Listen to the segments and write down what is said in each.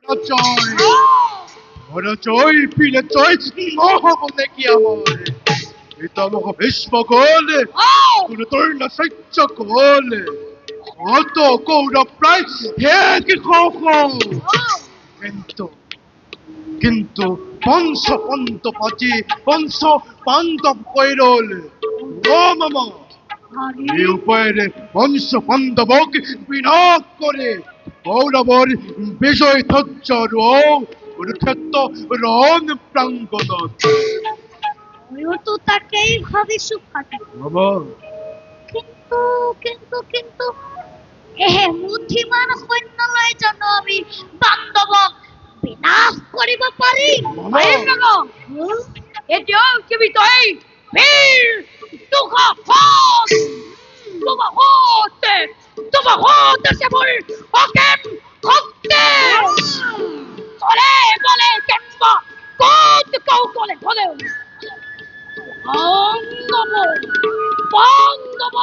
জয় বড় জয় পিলে জয় মহাবনে কি আমার পিতামহ ভীষ্ম গোলে গুরুতর্ণ সহ্য গোলে অত কৌরব প্রায় হে কি কিন্তু কিন্তু বংশ পন্ত পাচি বংশ পাণ্ডব কৈরল ও মামা এই উপায়ে বংশ পাণ্ডবকে বিনাশ করে কৌরবর বিজয় ধ্বজার কুরুক্ষেত্র রণ প্রাঙ্গণ তো তাকেই ভাবি সুখাতে বাবা কিন্তু কিন্তু কিন্তু বুদ্ধিমান সৈন্য লয় যেন আমি বান্ধৱক বিনাশ কৰিব পাৰি এতিয়াও কিবি তই বীর দুঃসাহস তোমাহতে সেবোৰ অকেম শক্তি চলে বলে কেম্বা ক'ত কৌশলে হলেও পাণ্ডব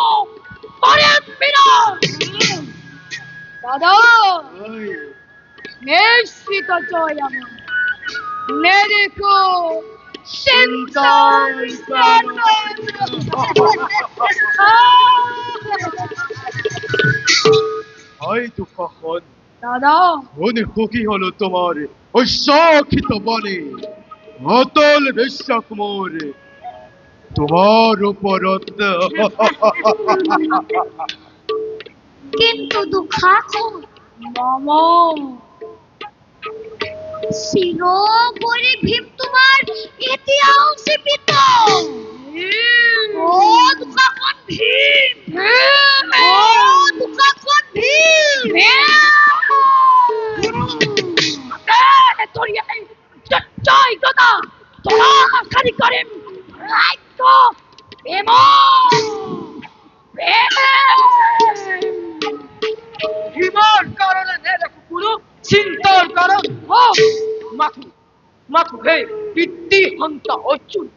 দাদা নিশ্চিত জয় আমার নেদেখো হয় দুঃখন দাদা মনে সুখী হলো তোমার ওই সখিত বলে অতল বিশ্বাস মোর তোমার উপরত কিন্তু দুঃখাখন মামা চিৰপৰি ভীম তোমাৰ এতিয়াও জীৱিত অ দুঃখাখন ভীম অ দুঃখাখন ভীম জয় দাদা তোরা খালি করেন রাজ্য ভীমার কারণে নেদেখো কোনো চিন্তার কারণ হোক মাথু হে পিতৃহন্তা অর্জুন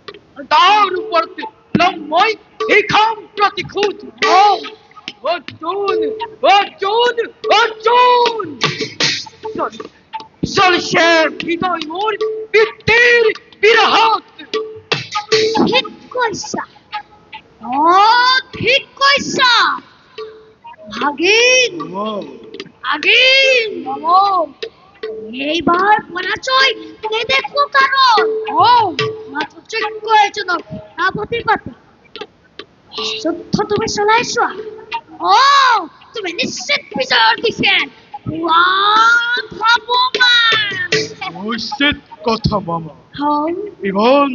তার উপরতে লম্বই হিখাম প্রতিখুদ অর্জুন চলছে হৃদয় মোর পিতৃর বিরহত ঠিক কৈছা ঠিক কৈছা ভাগিন এইবার পরাজয় নেদেখো কারণ মাত্র যোগ্য এজনক আপত্তির পাতে যুদ্ধ তুমি চলাইছোৱা তুমি নিশ্চিত বিজয়ৰ দিশে নিশ্চিত কথা মামা ইভন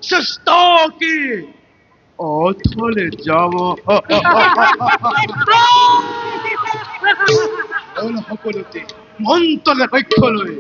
চেষ্টা কি অথলে যাব সকলোতে মন্তলে পক্ষ লৈ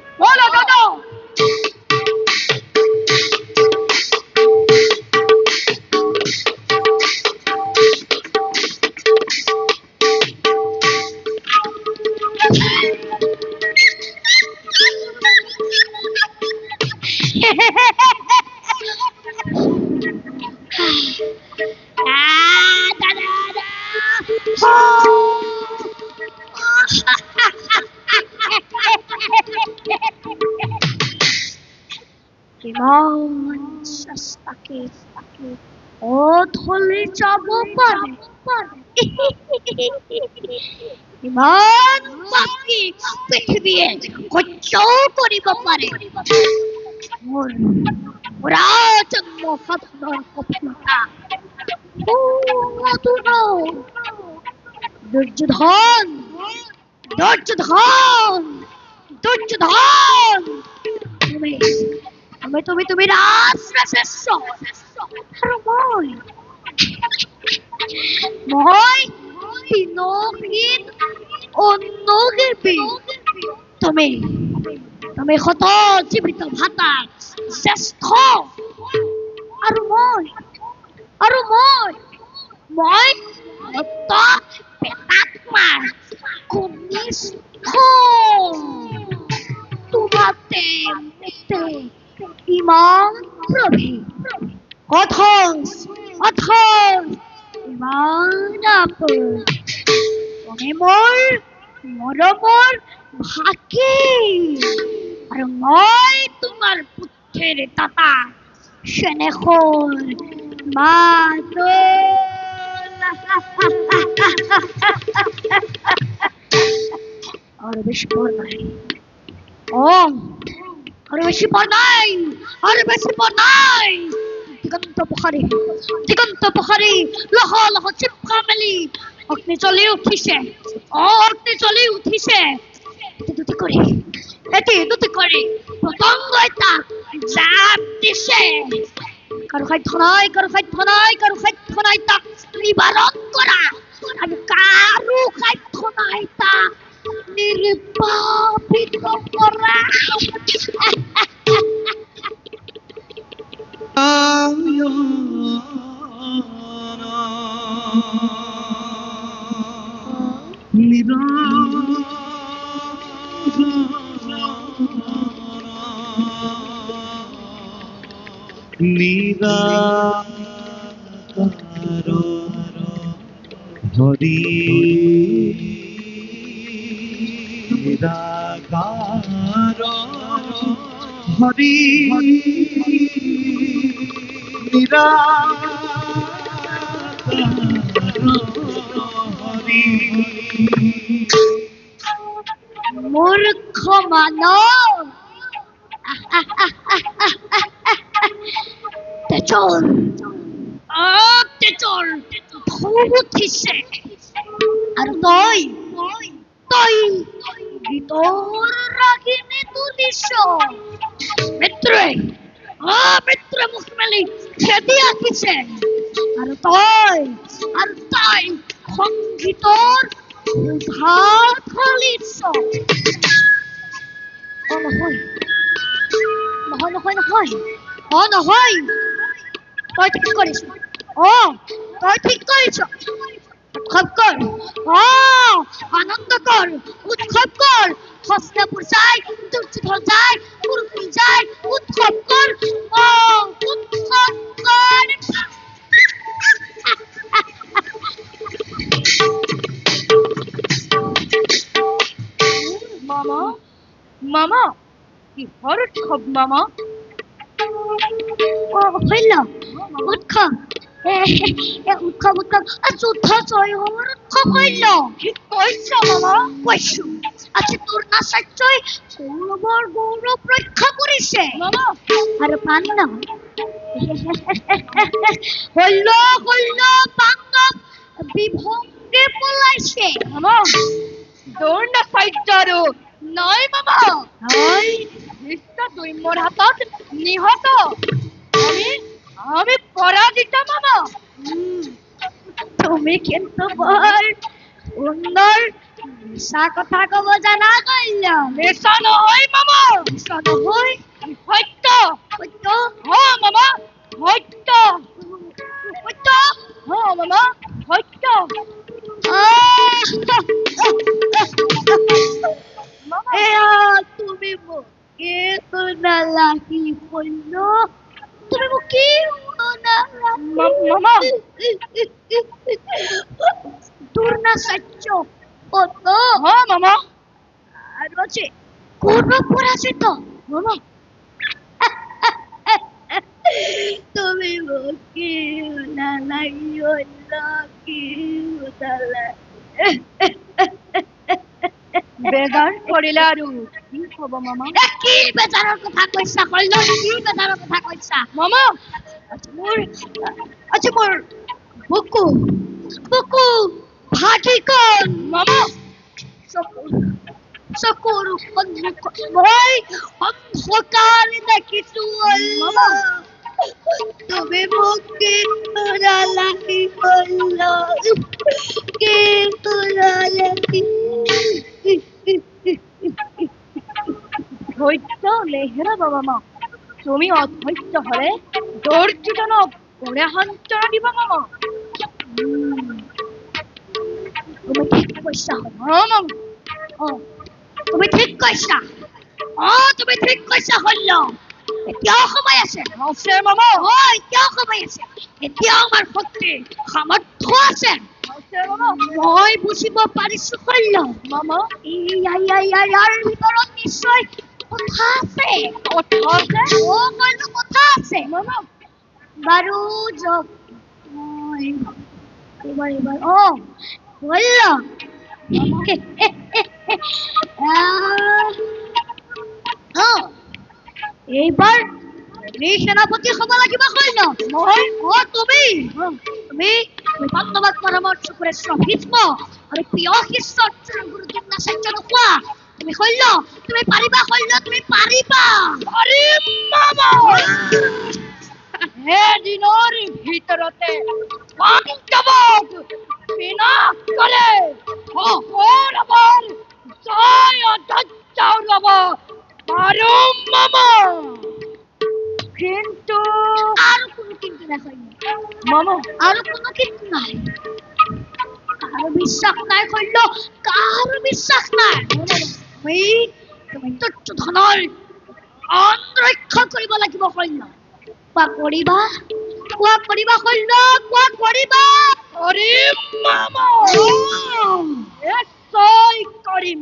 কিমান চেষ্টাকে অথলে যাব পাৰে ইমান বাকী পৃথিৱীয়ে সহ্য কৰিব পাৰে মোৰ জন্ম সাধনৰ সফলতা দুৰ্যোধন তুমি ৰাজশ্ৰেষ্ঠ আৰু মই বিনহীন অনুগিবি তুমি শত জীৱিত ভাতা জ্যেষ্ঠ আৰু মই পেটাত্মাৰ কনিষ্ঠ তোমাতে ইমান প্ৰভি অথচ ইমান আপোন তুমি মোৰ মৰমৰ ভাগি পথের দাতা সেনেখন মাতো আর বেশি পর নাই ও আর বেশি পর নাই আর বেশি পর নাই দিগন্ত পুখারি লহ লহ চিপকা মেলি অগ্নি জ্বলি উঠিছে অগ্নি জ্বলি উঠিছে দুটি কৰি পতংগ এটা জাপ দিছে কাৰো সাধ্য নাই তাক নিবাৰণ কৰা আৰু কাৰো সাধ্য নাই তাক নিৰ্বাপিত কৰা নিরাকার হরি নিরাকার হরি হরি মূর্খ মানব তেজল উঠিছে আৰু তই গীতৰ ৰাগিনী তুলিছ মিত্ৰে মুখ মেলি খেদি আঁকিছে আৰু তই সংগীতৰ উধাৰ ফলিছ নহয় তই ঠিক কৰিছ উৎসৱ কৰ আনন্দ কৰ উৎসৱ কৰ হস্তিনাপুৰ যায় দুৰ্যোধন যায় কুৰুক্ষেত্ৰ যায় উৎসৱ কৰ উৎসৱ কৰ মামা কিহৰ উৎসৱ মামা হইল উৎসৱ উৎসৱ যুদ্ধ জয় হোৱাৰ উৎসৱ হইল কি কৈছ মামা কৈছো আজি তোৰ নাচাৰ্যই কৌৰৱৰ গৌৰৱ ৰক্ষা কৰিছে মামা আৰু পাণ্ডৱ হইল পাণ্ডৱ বিভংগে পলাইছে মামা দ্ৰোণাচাৰ্য আৰু নাই মামা ভীষ্ম দৈম্যৰ হাতত নিহত আমি পৰাজিত মামা তুমি কিন্তু বৰ সুন্দৰ মিছা কথা কব জানা কল্য মিছা নহয় মামা মিছা নহয় সত্য সত্য মামা সত্য মামা সত্য এয়া তুমি মোক একো নালাগি কল্য তুমি মোক কি মামা দ্ৰোণাচাৰ্য মামা আৰু আছে কৌৰৱ পৰাজিত মামা তুমি মোক কি নালাগি কি বেজাৰ কৰিলা আৰু কি হ'ব মামা কি বেজাৰৰ কথা কৈছা কল্য কি বেজাৰৰ কথা কৈছা মামা আজি মোৰ বুকু ভাগি গ'ল মামা চকুৰ সন্মুখত মই অন্ধকাৰ দেখিছো মামা তুমি মোক কি নালাগি কল্য কি নালাগি ধৈৰ্য নেহেৰাবা মামা তুমি অধৈৰ্য হলে দুৰ্যোধনক পৰিহান্তৰ দিবা মামা তুমি ঠিক কৈছা মামা তুমি ঠিক কৈছা কল্য এতিয়াও সময় আছে মামা এতিয়াও সময় আছে এতিয়াও আমাৰ শক্তি সামৰ্থ্য আছে মামা মই বুজিব পাৰিছো কল্য মামা ইয়াৰ ভিতৰত নিশ্চয় কথা আছে কথা আছে কইলো কথা আছে মামা বাৰু যক এবার বলল এইবাৰ তুমি সেনাপতি হব লাগিব কইল মই তুমি তুমি পাণ্ডৱক পৰামৰ্শ কৰে ভীষ্ম আৰু প্ৰিয় শিষ্য গুৰু দ্ৰোণাচাৰ্য নোকোৱা তুমি কইল তুমি পাৰিবা কইল তুমি পাৰিবা পাৰিম মামা এদিনৰ ভিতৰতে পাণ্ডৱক বিনাশ কৰে কৌৰৱৰ জয় অধৈৰ্য ৰব পাৰিম মামা কিন্তু আৰু কোনো কিন্তু নাই কইল মামা আৰু কোনো কিন্তু নাই কাৰো বিশ্বাস নাই কইল কাৰো বিশ্বাস নাই তুমি দুৰ্যোধনৰ অনৰক্ষা কৰিব লাগিব কইল কোৱা কৰিবা কইল কোৱা কৰিবা কৰিম মামা নিশ্চয় কৰিম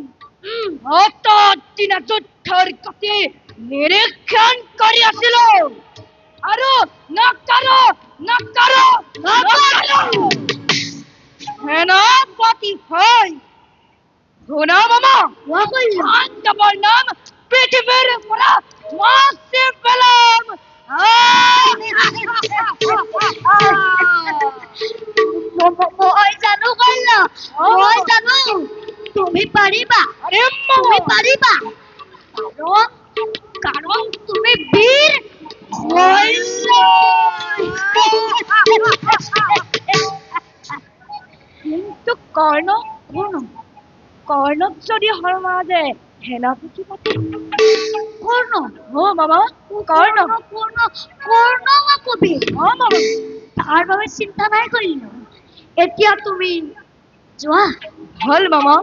দিনা যুদ্ধৰ গতি নিৰীক্ষণ কৰি আছিলো আৰু নকৰো সেনাপতি হয় শুনা মামা কোৱা কইল পাণ্ডৱৰ নাম পৃথিৱীৰ পৰা মুছি পেলাম মই জানো কইল মই জানো তুমি পাৰিবা তুমি পাৰিবা কাৰণ তুমি বীৰ কিন্তু কৰ্ণক যদি সমাজে সেনাপতি পাতে কৰ্ণ মামা কৰ্ণ আকৌ বীৰ মামা তাৰ বাবে চিন্তা নাই কইল এতিয়া তুমি যোৱা হল মামা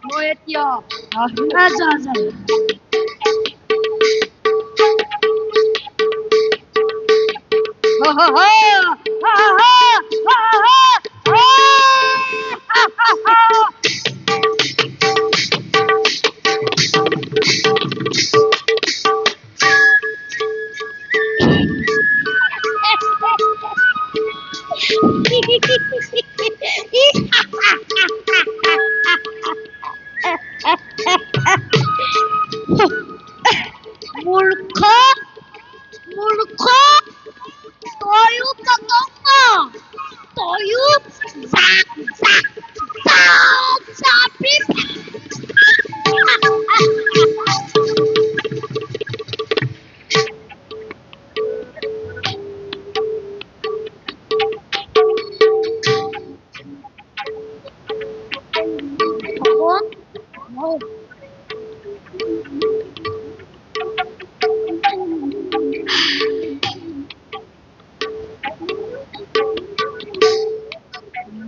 মই এতিয়া যোৱা মূৰ্খ তয়ো পতংগ তয়ো চাপি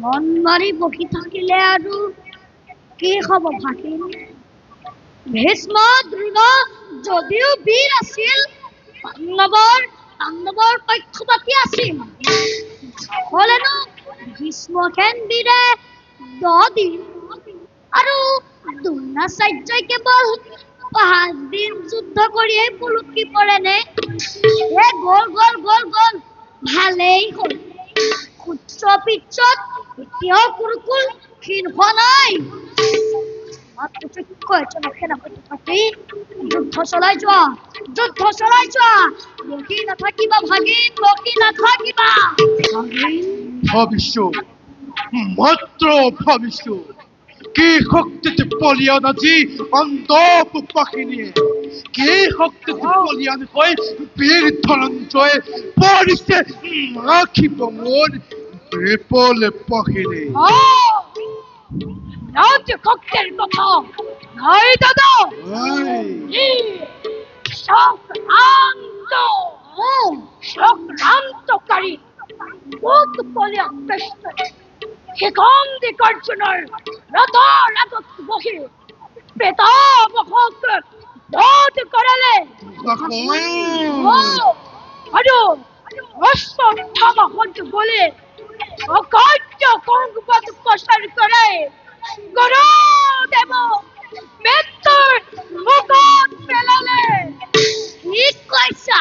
মন মাৰি বহি থাকিলে আৰু কি হব ভাগিন ভীষ্ম দ্ৰোণ যদিও বীৰ আছিল পাণ্ডৱৰ পক্ষপাতী আছিল হলেনো ভীষ্মহেন বীৰে 10 দিন আৰু দ্ৰোণাচাৰ্যই কেৱল 5 দিন যুদ্ধ কৰিয়ে পুলুকি পৰেনে গল ভালেই হ'ল কুচ্চ পিছত এতিয়াও কুৰুকুল ক্ষীণ হোৱা নাই মাত্ৰ সেনাপতি পাতি যুদ্ধ চলাই যোৱা বহি নাথাকিবা ভাগিন বহি নাথাকিবা ভাবিছো মাত্ৰ ভাবিছো কি শক্তিতে পলিয়ান আজি অন্ধ পাখিনীয়ে কি শক্তিতে পলিয়ান হৈ বীৰ ধনঞ্জয় পৰিছে আখি বঙৰ ৰেপলে পাখিনী শক্তিৰ কথা নাই দাদা সংক্ৰান্তকাৰী বহুত পলিয়া কৃষ্ণ সেইখন দিগৰ্জুনৰ ৰথৰ আগত বহি পেটাবহক বধ কৰালে আৰু অশ্বত্থামাহত বলে অকাৰ্য সংবাদ প্ৰচাৰ কৰে গুৰুদেৱ মৃত্যু মোৰ মুখত পেলালে। ঠিক কৈছা,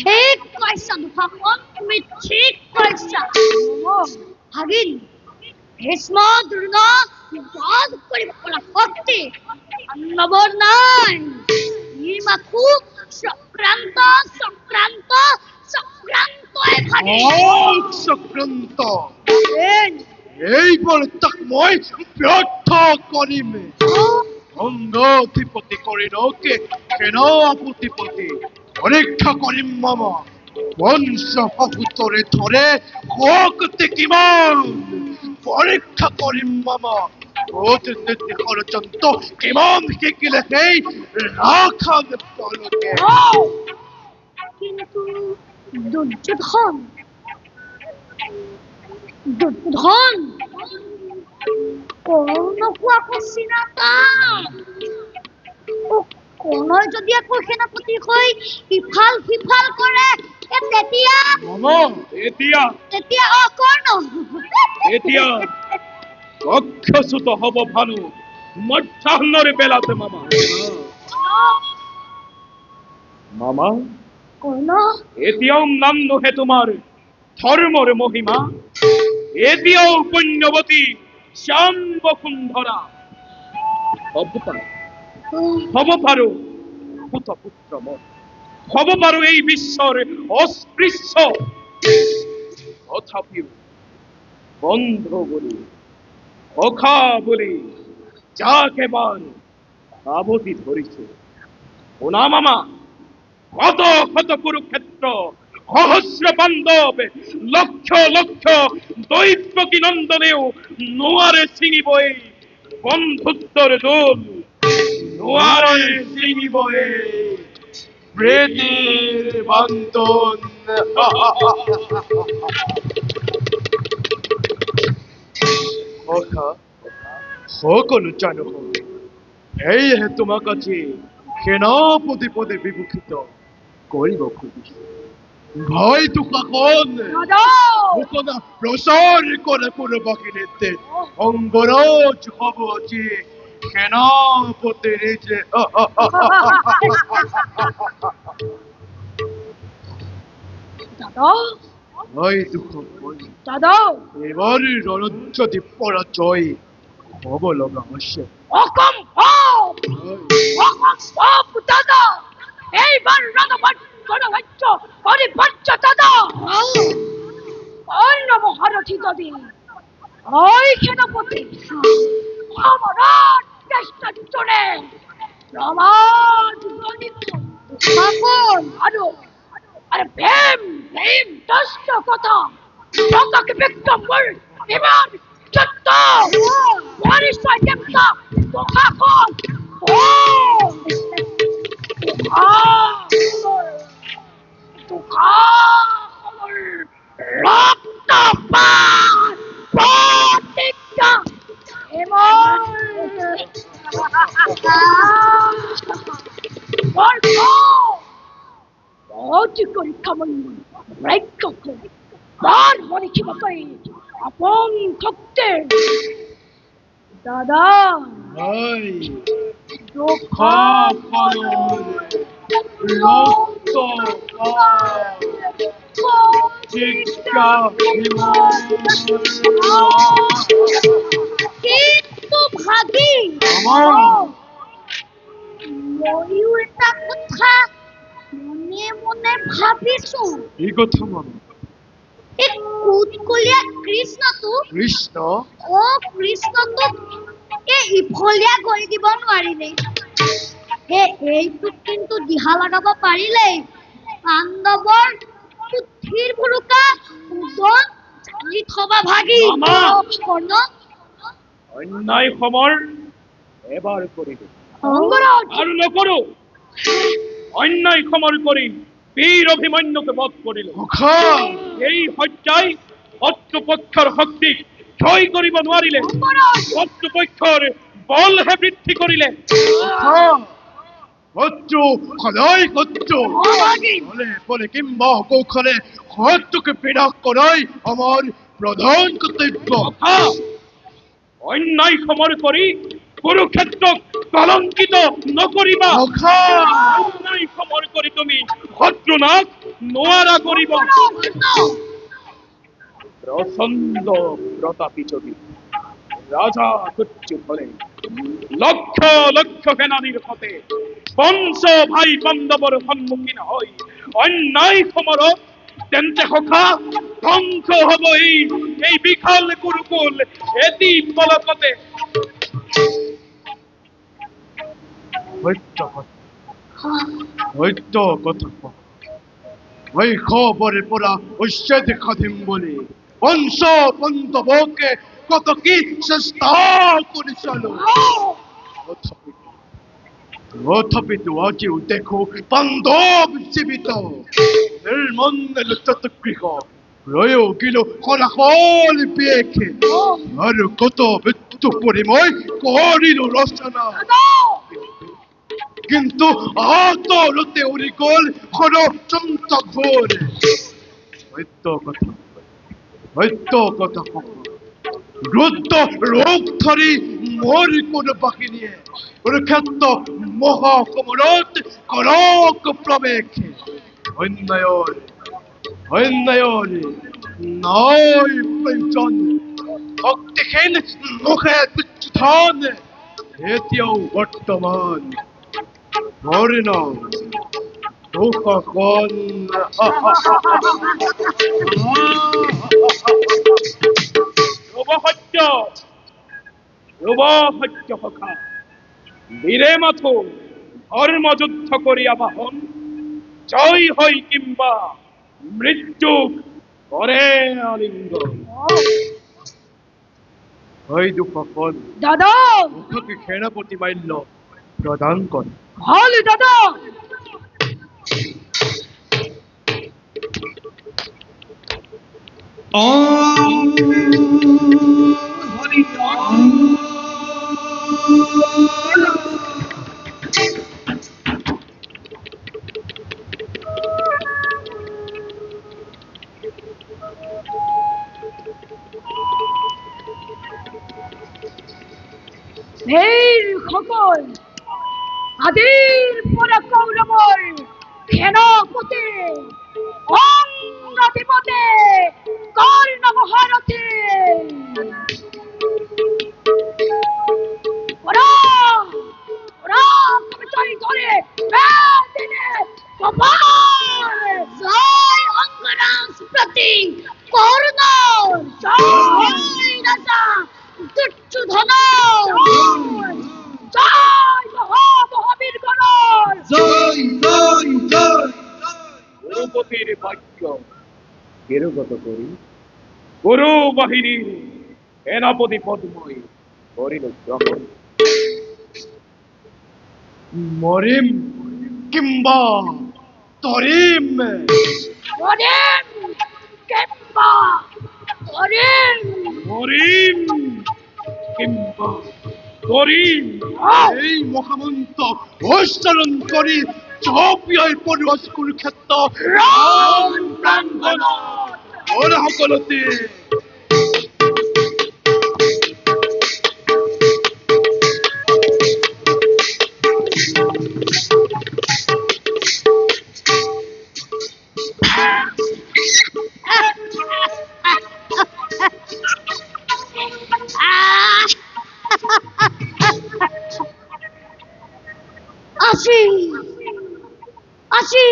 ঠিক কৈছা দুঃশাসন, তুমি ঠিক কৈছা। ভাগিন, ভীষ্ম দ্ৰোণ বধ কৰিব পৰা শক্তি পাণ্ডৱৰ নাই। ই মাথো চক্ৰান্ত চক্ৰান্ত চক্ৰান্তই ভাগিন। চক্ৰান্ত এইবোৰ তাক মই ব্যৰ্থ কৰিম। অংগধিপতি কৰি নৌকে সেনাপতিপতি পৰীক্ষা কৰিম মামা। বংশ বহুতৰে ধৰে শক্তি কিমান পৰীক্ষা কৰিম মামা। ষড়যন্ত্ৰ কিমান শিকিলে সেই ৰাখান পালকে। কিন্তু দুৰ্যোধন দুৰ্যোধন কৰ্ণকো আকৌ চিনাতা। কৰ্ণই যদি আকৌ সেনাপতি হৈ ইফাল সিফাল কৰে তেতিয়া মামা তেতিয়া কৰ্ণ এতিয়া অক্ষসুত হব ভানু মধ্যাহ্নৰ বেলাতে মামা। মামা কৰ্ণ এতিয়াও নাম নোহে তোমাৰ ধৰ্মৰ মহিমা। এতিয়াও পুণ্যৱতী শ্যাম বসুন্ধৰা হব পাৰো পুত্ৰ মই, হব পাৰো এই বিশ্বৰ অস্পৃশ্য। তথাপিও বন্ধু বলি সখা বলি যাক এবাৰ সাৱটি ধৰিছো। শুনা মামা, কত শত কুৰুক্ষেত্ৰ সহস্ৰ পাণ্ডৱ লক্ষ লক্ষ দৈব্যকী নন্দনেও নোৱাৰে ছিঙিব এই বন্ধুত্বৰ দোল। নোৱাৰে ছিঙিব এই প্ৰীতিৰ বান্ধোন। সকলো জানো সেয়েহে তোমাক আজি সেনাপতি পদে বিভূষিত কৰিব খুজিছো। ভয় দুঃশাসন ঘোষণা প্ৰচাৰ কৰে পুৰবাসীনেতে অংগৰাজ হব আজি সেনাপতি নিজে। দাদা ভয় দুঃশাসন দাদা এবার রণত যদি পরাজয় হব লগা আছে। অসম্ভৱ দাদা, এইবাৰ গণৰাজ্য পৰিভ্ৰজ্য দাদা। কৰ্ণমহাৰথী যদি হয় সেনাপতি সম্ৰাট কেষ্টনে প্ৰমাদ গণিব আৰু ভীম ভীম দষ্ট কথা জগত বিক্ৰমৰ বিমান যুদ্ধ পৰিচয় দেৱতা দুঃশাসন দুঃশাসনৰ ৰক্তপাত প্ৰতিজ্ঞা অতিকৰি কামনি ৰাজ্যকে প্ৰাণ মনিষিবকৈ আপন শক্তিৰ দাদা কিন্তু ভাগি ময়ো এটা কথা মনে মনে ভাবিছো। এই কথা মামা। এই কুটকুলীয়া কৃষ্ণটো কৃষ্ণ কৃষ্ণটোক এই ইফলীয়া কৰি দিব নোৱাৰিলে। এইটোক কিন্তু দিহা লগাব পাৰিলেই পাণ্ডৱৰ পুথিৰ ভুৰুকা উদন জানি থবা ভাগি। কৰ্ণ অন্যায় সমৰ এবাৰ কৰিলো অংগৰাজ আৰু নকৰো। অন্যায় সমৰ কৰি বীৰ অভিমন্যুকে বধ কৰিলো। এই হত্যাই শত্ৰুপক্ষৰ শক্তিক ক্ষয় কৰিব নোৱাৰিলে, শত্ৰুপক্ষৰ বলহে বৃদ্ধি কৰিলে। শত্ৰু সদায় শত্ৰু বলে বলে কিংবা কৌশলে শত্ৰুকে বিনাশ কৰাই আমাৰ প্ৰধান কৰ্তব্য। অন্যায় সমৰ কৰি কুৰুক্ষেত্ৰক কলঙ্কিত নকরিবা অন্যায় ক্ষমর করি তুমি ভদ্রনাথ নোয়ারা করিব প্রচন্ড প্রতাপী যদি রাজা তুচ্ছু ধরে লক্ষ লক্ষ সেনানীর হতে বংশ ভাই বান্ধবর সম্মুখীন হই অন্যায় ক্ষমর তেন্তে সখা ধ্বংস হব এই বিখাল গুরুকুল এটি পলকতে হয়তো কথা ওই খবরে পড়া ঐশ্বর্য খাদিম বলে বংশ বন্ধবকে কত কি চেষ্টা করেছিল তথাপিতো আজও দেখো বান্ধব জীবিত নির্মন্দ চতুর্গৃহ রয়ে গেল কোলাহল পেয়েছে আর কত মৃত্যু পরিময় করিল রচনা কিন্তু আতরতে উরিকল কোন চিন্তা ঘোর হয়তো কথা রুদ্ধ রোগ ধরি মরি কোন বাকি নিয়ে ওর ক্ষেত্র মহাকমরত করক প্রবেক্ষে অন্যায় নয় প্রয়োজন ভক্তিহীন মুখে বিচ্ছুধন এটিও বর্তমান হরিণ কখন রূপহত্য সখা বীরে মাথো ধর্মযুদ্ধ করিয়া বাহন জয় হই কিংবা মৃত্যু করে আলিঙ্গন ওই দুঃখন দাদা মুখকে সেনাপতি মাল্য প্রদান করে হল দাদা বীর সকল আদির পরা কৌরবর সেনাপতি অঙ্গাধিপতি কর্ণ মহারথী ওরা ওরা জয় ধরে দিনে জয় অঙ্গরাজ প্রতি কর্ণ জয় রাজা দুর্যোধন জয় মহাবীর গণ রঘুপতির বাক্য গেরুগত করি গুরু বাহিনীর সেনাপতি পদ্ময় করিল গ্রহণ মরিম কিংবা তরিম অনেক কেম্বা অনেক মরিম কিংবা করিম এই মহামন্ত উচ্চারণ করি চপিয়াই পরিবাস কুরুক্ষেত্র রাম প্রাঙ্গণ ওরা সকলতে আসি আসি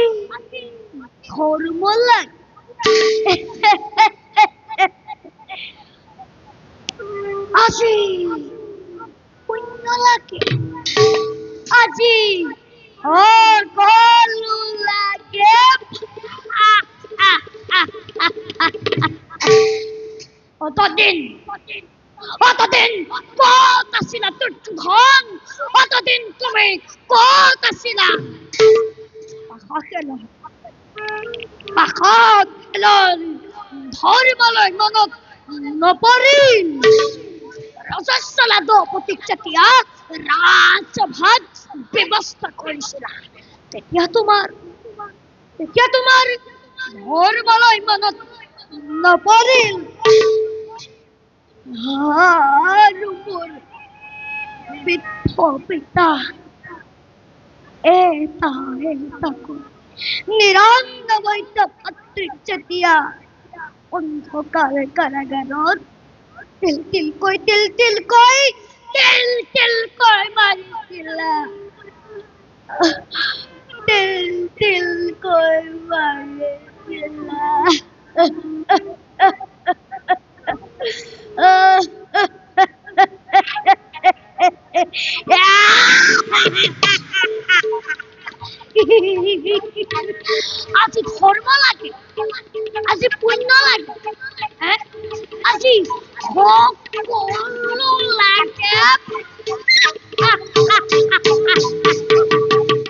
ধর্ম লাগ আসি পুণ্য লাগে আজি হর কলু লাগে অতদিন কত আসিলা দুর্যোধন অতদিন তুমি কত আসিলা পাখত ধর্মলয় মনত নপৰিল ৰজস্বলা দ্ৰৌপদীক যেতিয়া ৰাজসভাত ব্যৱস্থা কৰিছিলা তেতিয়া তোমাৰ ধৰ্মলয় মনত নপৰিল আৰু মোৰ বৃদ্ধ পিতা এটা নিৰংগ বৈদ্য ভাতৃক যেতিয়া অন্ধকাৰ কাৰাগাৰত তিল তিলকৈ মাৰিছিলা তিলকৈ মাৰিছিলা আজি ধৰ্ম লাগে আজি পুণ্য লাগে আজি সকলো লাগে